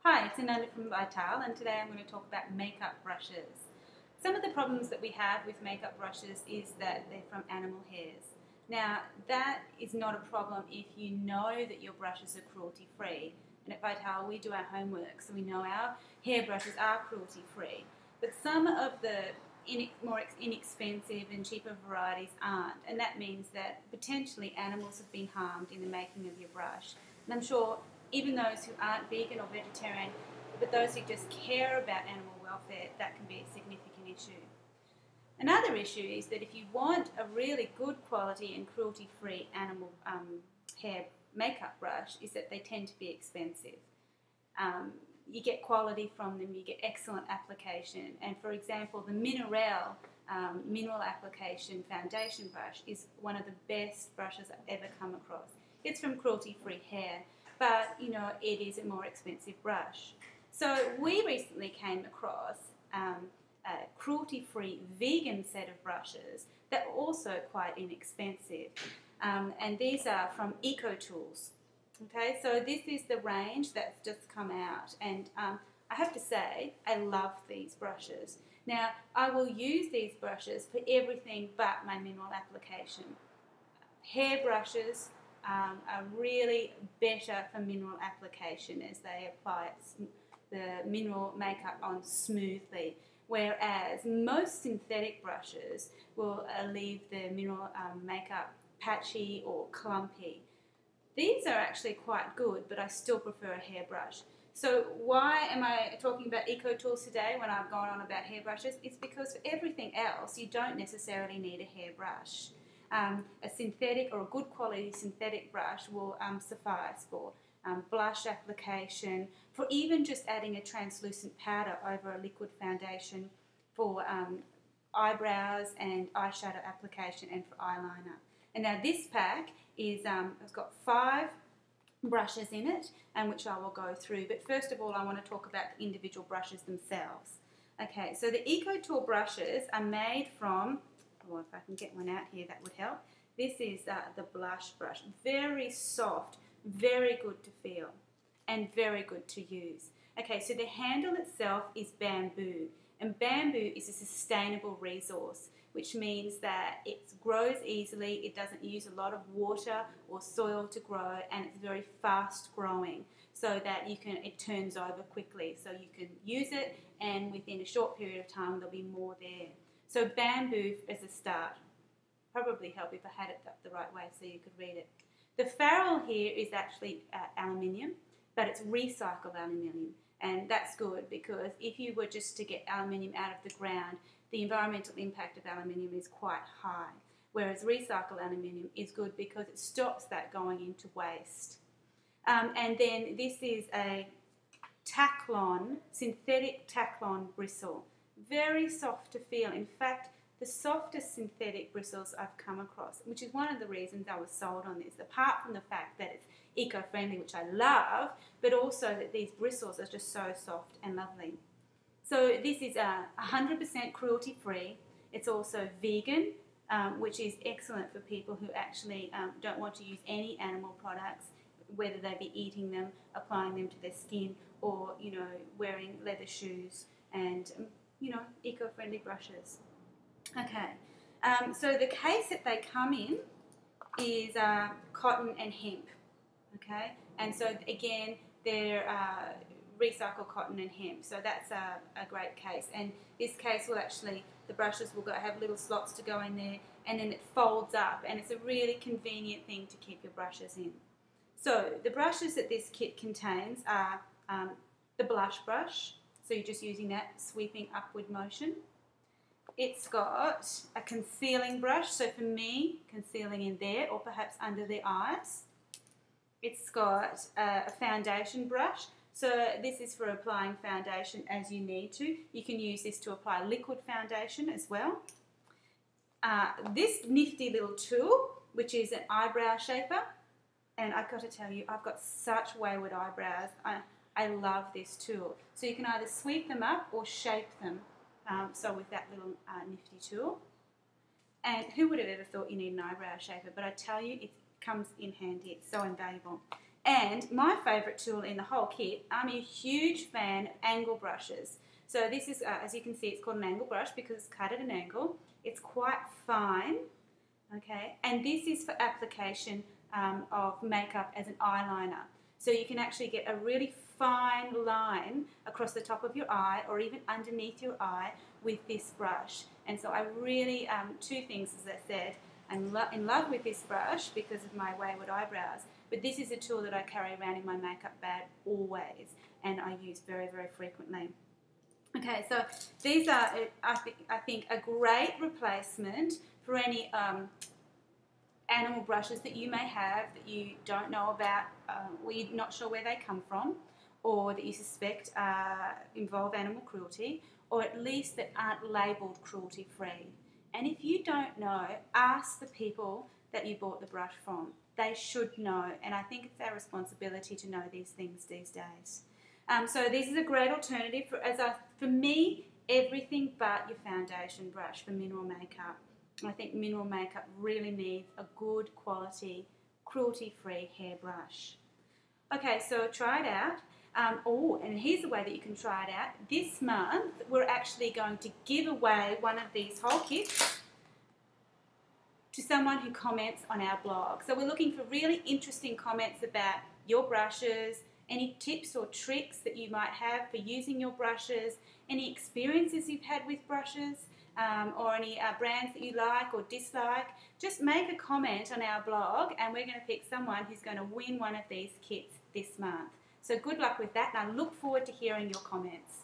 Hi, it's Ananda from Vital, and today I'm going to talk about makeup brushes. Some of the problems that we have with makeup brushes is that they're from animal hairs. Now, that is not a problem if you know that your brushes are cruelty-free. And at Vital, we do our homework, so we know our hairbrushes are cruelty-free. But some of the more inexpensive and cheaper varieties aren't, and that means that potentially animals have been harmed in the making of your brush. And I'm sure even those who aren't vegan or vegetarian, but those who just care about animal welfare, that can be a significant issue. Another issue is that if you want a really good quality and cruelty-free animal hair makeup brush, is that they tend to be expensive. You get quality from them, you get excellent application, and for example, the Mineral mineral application foundation brush is one of the best brushes I've ever come across. It's from cruelty-free hair, but you know, it is a more expensive brush. So we recently came across a cruelty-free vegan set of brushes that are also quite inexpensive, and these are from EcoTools. Okay, so this is the range that's just come out, and I have to say I love these brushes. Now, I will use these brushes for everything but my mineral application. Hair brushes are really better for mineral application as they apply the mineral makeup on smoothly, whereas most synthetic brushes will leave the mineral makeup patchy or clumpy. These are actually quite good, but I still prefer a hairbrush. So why am I talking about EcoTools today when I've gone on about hairbrushes? It's because for everything else, you don't necessarily need a hairbrush. A synthetic or a good quality synthetic brush will suffice for blush application, for even just adding a translucent powder over a liquid foundation, for eyebrows and eyeshadow application, and for eyeliner. And now this pack is it's got 5 brushes in it, and which I will go through. But first of all, I want to talk about the individual brushes themselves. Okay, so the EcoTool brushes are made from, well, if I can get one out here, that would help. This is the blush brush. Very soft, very good to feel, and very good to use. Okay, so the handle itself is bamboo, and bamboo is a sustainable resource, which means that it grows easily, it doesn't use a lot of water or soil to grow, and it's very fast growing, so that it turns over quickly. So you can use it, and within a short period of time there'll be more there. So bamboo as a start. Probably help if I had it up the right way so you could read it. The ferrule here is actually aluminium, but it's recycled aluminium, and that's good because if you were just to get aluminium out of the ground, the environmental impact of aluminium is quite high, whereas recycled aluminium is good because it stops that going into waste. And then this is a Taklon, synthetic Taklon bristle. Very soft to feel. In fact, the softest synthetic bristles I've come across, which is one of the reasons I was sold on this, apart from the fact that it's eco-friendly, which I love, but also that these bristles are just so soft and lovely. So this is 100% cruelty-free. It's also vegan, which is excellent for people who actually don't want to use any animal products, whether they be eating them, applying them to their skin, or wearing leather shoes and eco-friendly brushes. Okay, so the case that they come in is cotton and hemp. Okay, and so again they're recycled cotton and hemp, so that's a great case. And this case will actually, the brushes will have little slots to go in there, and then it folds up, and it's a really convenient thing to keep your brushes in. So the brushes that this kit contains are the blush brush, so you're just using that sweeping upward motion. It's got a concealing brush, so for me, concealing in there or perhaps under the eyes. It's got a foundation brush, so this is for applying foundation as you need to. You can use this to apply liquid foundation as well. This nifty little tool, which is an eyebrow shaper, and I've got to tell you, I've got such wayward eyebrows. I love this tool. So you can either sweep them up or shape them, so with that little nifty tool. And who would have ever thought you need an eyebrow shaper, but I tell you, it comes in handy. It's so invaluable. And my favourite tool in the whole kit, I'm a huge fan of angle brushes. So this is, as you can see, it's called an angle brush because it's cut at an angle. It's quite fine, okay? And this is for application of makeup as an eyeliner. So you can actually get a really fine line across the top of your eye or even underneath your eye with this brush. And so I really, two things as I said, I'm in love with this brush because of my wayward eyebrows, but this is a tool that I carry around in my makeup bag always and I use very, very frequently. Okay, so these are, I think, a great replacement for any animal brushes that you may have that you don't know about, or you're not sure where they come from, or that you suspect involve animal cruelty, or at least that aren't labelled cruelty-free. And if you don't know, ask the people that you bought the brush from. They should know, and I think it's our responsibility to know these things these days. So this is a great alternative for me, everything but your foundation brush for mineral makeup. I think mineral makeup really needs a good quality, cruelty-free hairbrush. Okay, so try it out. And here's the way that you can try it out. This month, we're actually going to give away one of these whole kits to someone who comments on our blog. So we're looking for really interesting comments about your brushes, any tips or tricks that you might have for using your brushes, any experiences you've had with brushes, or any brands that you like or dislike. Just make a comment on our blog and we're going to pick someone who's going to win one of these kits this month. So good luck with that, and I look forward to hearing your comments.